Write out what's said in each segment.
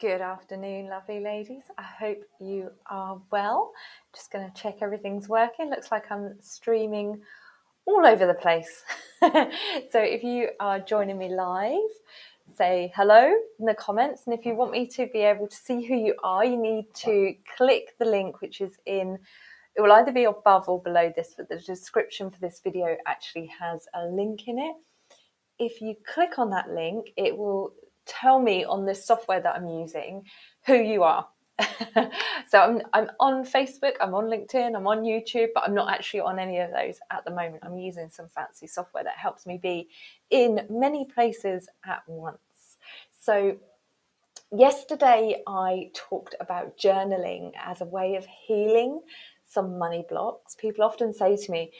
Good afternoon, lovely ladies. I hope you are well. Just going to check everything's working. Looks like I'm streaming all over the place. So if you are joining me live, say hello in the comments. And if you want me to be able to see who you are, you need to click the link, which is in, it will either be above or below this, but the description for this video actually has a link in it. If you click on that link, it will tell me on this software that I'm using who you are. So I'm on Facebook, I'm on LinkedIn, I'm on YouTube, but I'm not actually on any of those at the moment. I'm using some fancy software that helps me be in many places at once. So yesterday I talked about journaling as a way of healing some money blocks. People often say to me,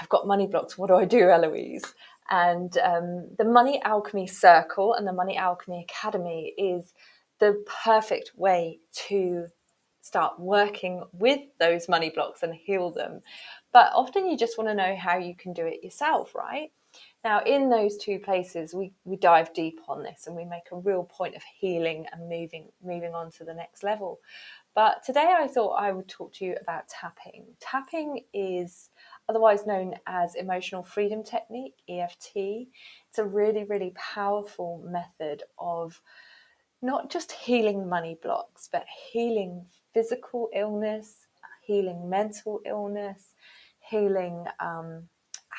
I've got money blocks, what do I do, Eloise? And the Money Alchemy Circle and the Money Alchemy Academy is the perfect way to start working with those money blocks and heal them. But often you just want to know how you can do it yourself, right? Now, in those two places, we dive deep on this and we make a real point of healing and moving on to the next level. But today I thought I would talk to you about tapping. Tapping is otherwise known as emotional freedom technique, EFT. It's a really, really powerful method of not just healing money blocks, but healing physical illness, healing mental illness, healing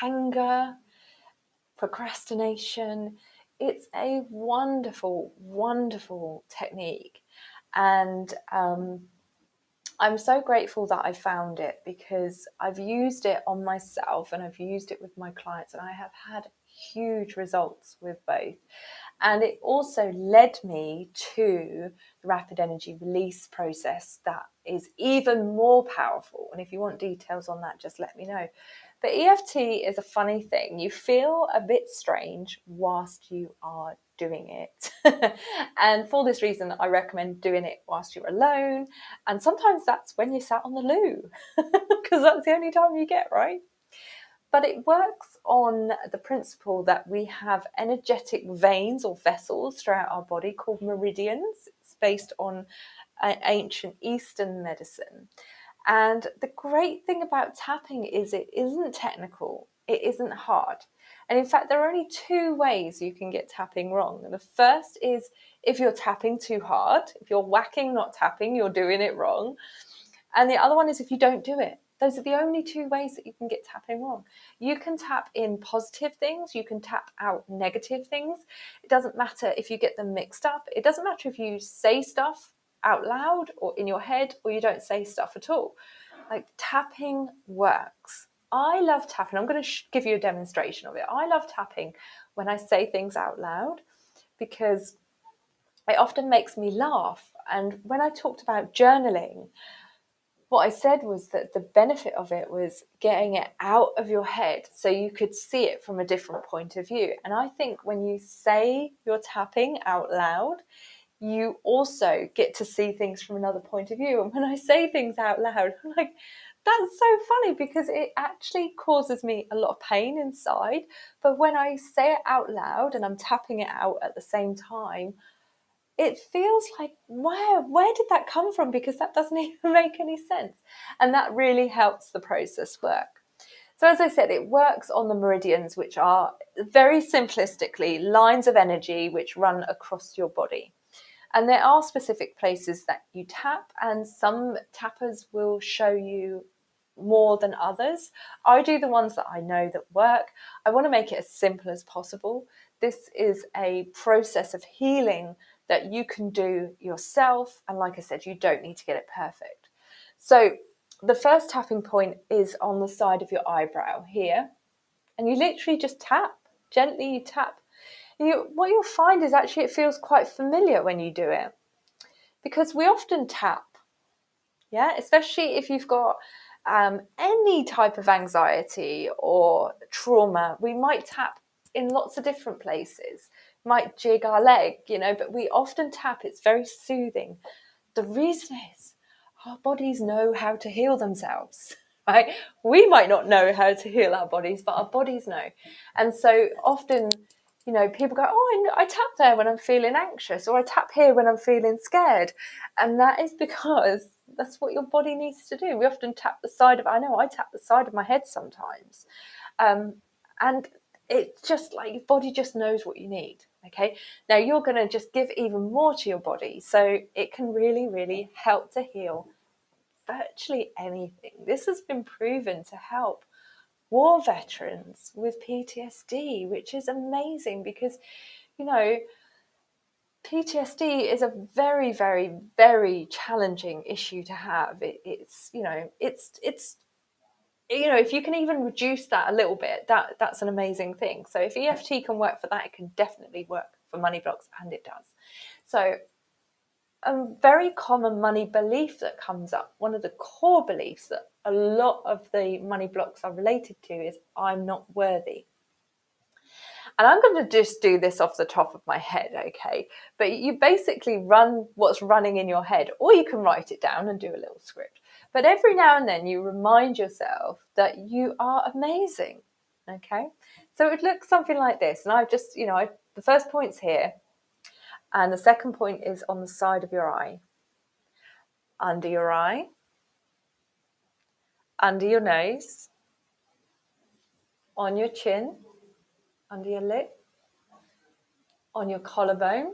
anger, procrastination. It's a wonderful, wonderful technique. And I'm so grateful that I found it, because I've used it on myself and I've used it with my clients, and I have had huge results with both. And it also led me to the rapid energy release process that is even more powerful. And if you want details on that, just let me know. But EFT is a funny thing. You feel a bit strange whilst you are doing it. And for this reason, I recommend doing it whilst you're alone. And sometimes that's when you're sat on the loo, because that's the only time you get, right? But it works on the principle that we have energetic veins or vessels throughout our body called meridians. It's based on ancient Eastern medicine. And the great thing about tapping is it isn't technical, it isn't hard. And in fact, there are only two ways you can get tapping wrong. And the first is if you're tapping too hard. If you're whacking, not tapping, you're doing it wrong. And the other one is if you don't do it. Those are the only two ways that you can get tapping wrong. You can tap in positive things. You can tap out negative things. It doesn't matter if you get them mixed up. It doesn't matter if you say stuff out loud or in your head, or you don't say stuff at all. Like, tapping works. I love tapping. I'm going to give you a demonstration of it. I love tapping when I say things out loud, because it often makes me laugh. And when I talked about journaling, what I said was that the benefit of it was getting it out of your head so you could see it from a different point of view. And I think when you say you're tapping out loud, you also get to see things from another point of view. And when I say things out loud, I'm like, that's so funny, because it actually causes me a lot of pain inside. But when I say it out loud and I'm tapping it out at the same time, it feels like, wow, where did that come from? Because that doesn't even make any sense. And that really helps the process work. So as I said, it works on the meridians, which are very simplistically lines of energy which run across your body. And there are specific places that you tap, and some tappers will show you more than others. I do the ones that I know that work. I want to make it as simple as possible. This is a process of healing that you can do yourself. And like I said, you don't need to get it perfect. So the first tapping point is on the side of your eyebrow here. And you literally just tap. Gently you tap. What you'll find is actually it feels quite familiar when you do it, because we often tap, yeah, especially if you've got any type of anxiety or trauma. We might tap in lots of different places, might jig our leg, but we often tap. It's very soothing. The reason is our bodies know how to heal themselves, right? We might not know how to heal our bodies, but our bodies know. And so often people go, oh, I tap there when I'm feeling anxious, or I tap here when I'm feeling scared. And that is because that's what your body needs to do. We often tap the side of, I know I tap the side of my head sometimes. And it's just like your body just knows what you need. Okay. Now you're going to just give even more to your body. So it can really, really help to heal virtually anything. This has been proven to help war veterans with PTSD, which is amazing because, PTSD is a very, very, very challenging issue to have. It's if you can even reduce that a little bit, that's an amazing thing. So if EFT can work for that, it can definitely work for money blocks, and it does. So a very common money belief that comes up, one of the core beliefs that a lot of the money blocks are related to, is I'm not worthy. And I'm going to just do this off the top of my head, okay? But you basically run what's running in your head, or you can write it down and do a little script. But every now and then you remind yourself that you are amazing, okay? So it looks something like this. And I've just, the first point's here, and the second point is on the side of your eye. Under your eye, under your nose, on your chin, under your lip, on your collarbone,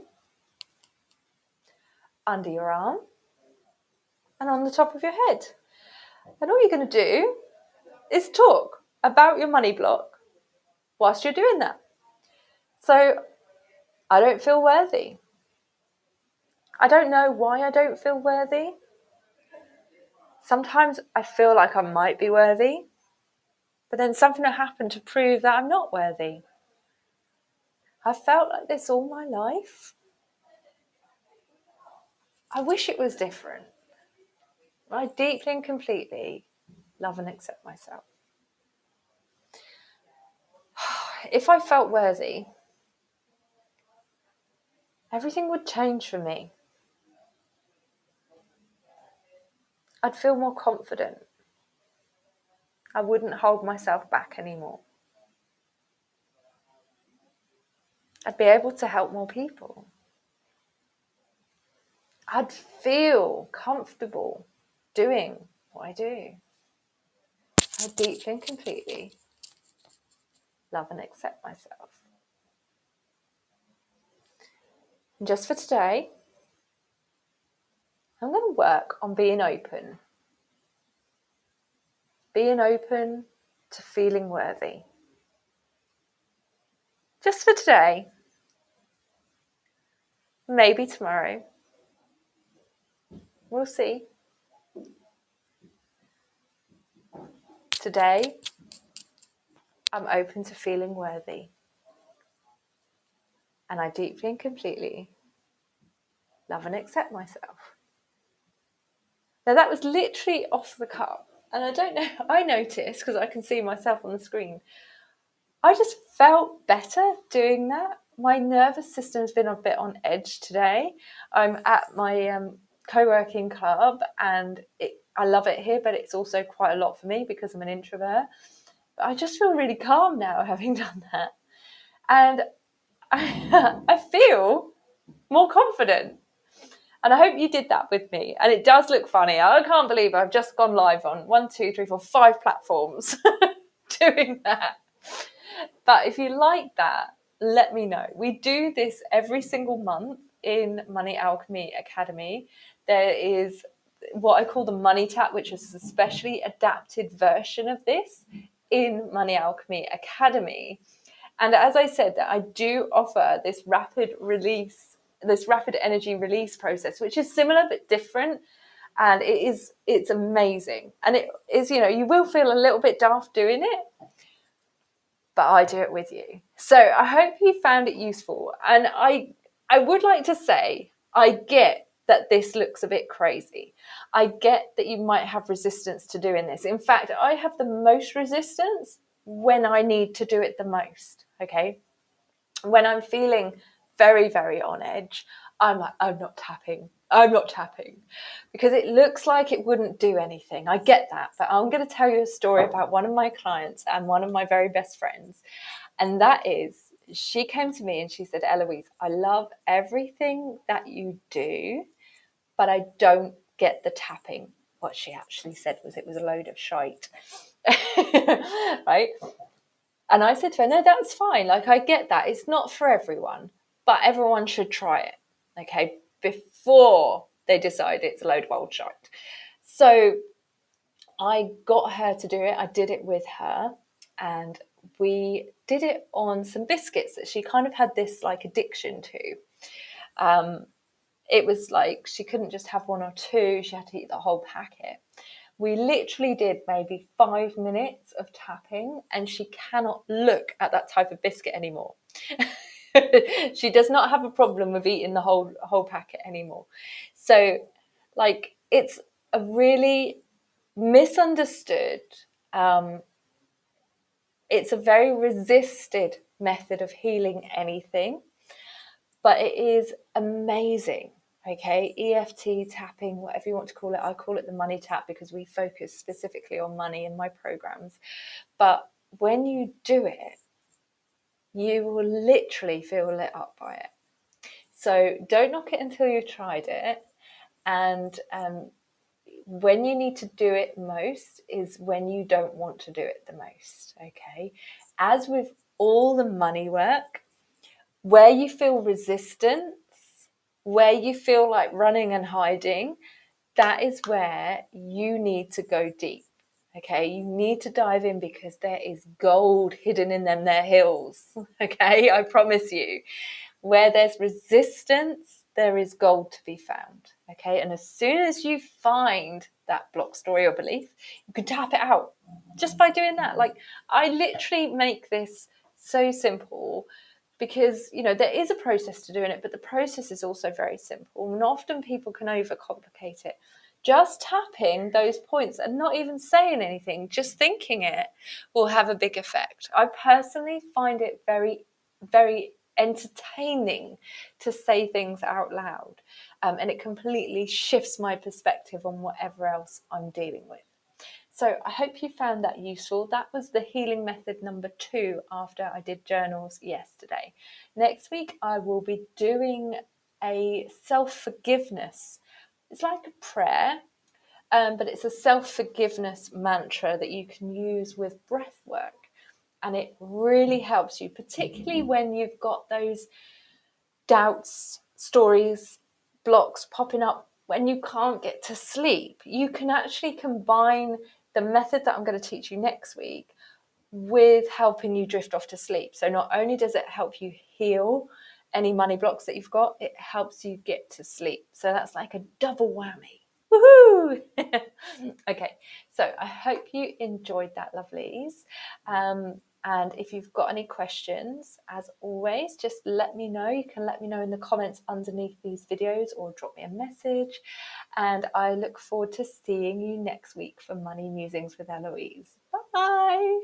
under your arm, and on the top of your head. And all you're going to do is talk about your money block whilst you're doing that. So, I don't feel worthy. I don't know why I don't feel worthy. Sometimes I feel like I might be worthy, but then something will happen to prove that I'm not worthy. I've felt like this all my life. I wish it was different. I deeply and completely love and accept myself. If I felt worthy, everything would change for me. I'd feel more confident. I wouldn't hold myself back anymore. I'd be able to help more people. I'd feel comfortable doing what I do. I deeply and completely love and accept myself. And just for today, I'm going to work on being open. Being open to feeling worthy. Just for today. Maybe tomorrow. We'll see. Today, I'm open to feeling worthy. And I deeply and completely love and accept myself. Now that was literally off the cuff. And I don't know, I noticed, because I can see myself on the screen, I just felt better doing that. My nervous system's been a bit on edge today. I'm at my co-working club, and I love it here, but it's also quite a lot for me because I'm an introvert. But I just feel really calm now having done that. And I feel more confident. And I hope you did that with me. And it does look funny. I can't believe I've just gone live on 5 platforms doing that. But if you like that, let me know. We do this every single month in Money Alchemy Academy. There is what I call the Money Tap, which is a specially adapted version of this in Money Alchemy Academy. And as I said, that I do offer this rapid energy release process, which is similar but different. And it's amazing. And it is, you will feel a little bit daft doing it, but I do it with you. So I hope you found it useful. And I would like to say, I get that this looks a bit crazy. I get that you might have resistance to doing this. In fact, I have the most resistance when I need to do it the most, okay? When I'm feeling very, very on edge, I'm like, I'm not tapping, because it looks like it wouldn't do anything. I get that, but I'm going to tell you a story about one of my clients and one of my very best friends. And that is, she came to me and she said, Eloise, I love everything that you do, but I don't get the tapping. What she actually said was it was a load of shite. Right? And I said to her, no, that's fine. Like, I get that. It's not for everyone, but everyone should try it, okay, before they decide it's a load of old shite. So I got her to do it. I did it with her, and we did it on some biscuits that she kind of had this like addiction to. It was like she couldn't just have one or two, she had to eat the whole packet. We literally did maybe 5 minutes of tapping, and she cannot look at that type of biscuit anymore. She does not have a problem with eating the whole packet anymore. So, like, it's a really misunderstood, it's a very resisted method of healing anything, but it is amazing. Okay, EFT tapping, whatever you want to call it. I call it the money tap because we focus specifically on money in my programs. But when you do it, you will literally feel lit up by it. So don't knock it until you've tried it. And when you need to do it most is when you don't want to do it the most. Okay, as with all the money work, where you feel resistance, where you feel like running and hiding, that is where you need to go deep. Okay, you need to dive in because there is gold hidden in them there hills. Okay, I promise you. Where there's resistance, there is gold to be found. Okay, and as soon as you find that block, story, or belief, you can tap it out just by doing that. Like, I literally make this so simple because, you know, there is a process to doing it, but the process is also very simple. And often people can overcomplicate it. Just tapping those points and not even saying anything, just thinking it will have a big effect. I personally find it very, very entertaining to say things out loud, and it completely shifts my perspective on whatever else I'm dealing with. So I hope you found that useful. That was the healing method number 2 after I did journals yesterday. Next week I will be doing a self-forgiveness. It's like a prayer, but it's a self-forgiveness mantra that you can use with breath work. And it really helps you, particularly when you've got those doubts, stories, blocks popping up when you can't get to sleep. You can actually combine the method that I'm going to teach you next week with helping you drift off to sleep. So not only does it help you heal any money blocks that you've got, it helps you get to sleep. So that's like a double whammy. Woohoo! Okay, so I hope you enjoyed that, lovelies. And if you've got any questions, as always, just let me know. You can let me know in the comments underneath these videos or drop me a message. And I look forward to seeing you next week for Money Musings with Eloise. Bye!